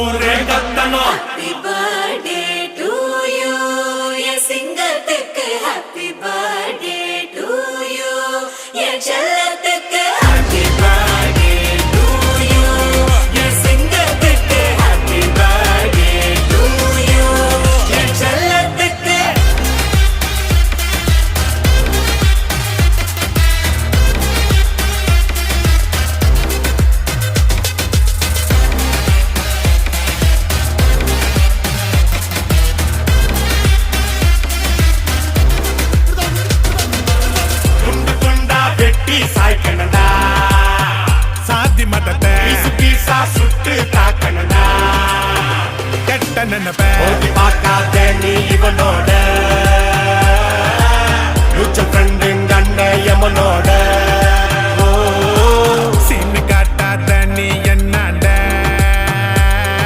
ஊரே கத்தணும். Happy birthday to you. என் சிங்கத்துக்கு happy birthday to you. என் செல்லத்துக்கு happy birthday to you. என் சிங்கத்துக்கு happy birthday to you. என் செல்லத்துக்கு துண்டு துண்டா வெட்டி சாய்க்கணும்டா. சாதி மதத்தை பீசு பீசா சுட்டு தாக்கணும்டா. கெட்ட நினைப்ப ஓட்டி பார்க்காத நீ இவனோட. ஃபியூச்சர் ஃப்ரெண்டுங்க அண்ணன் எமனோட.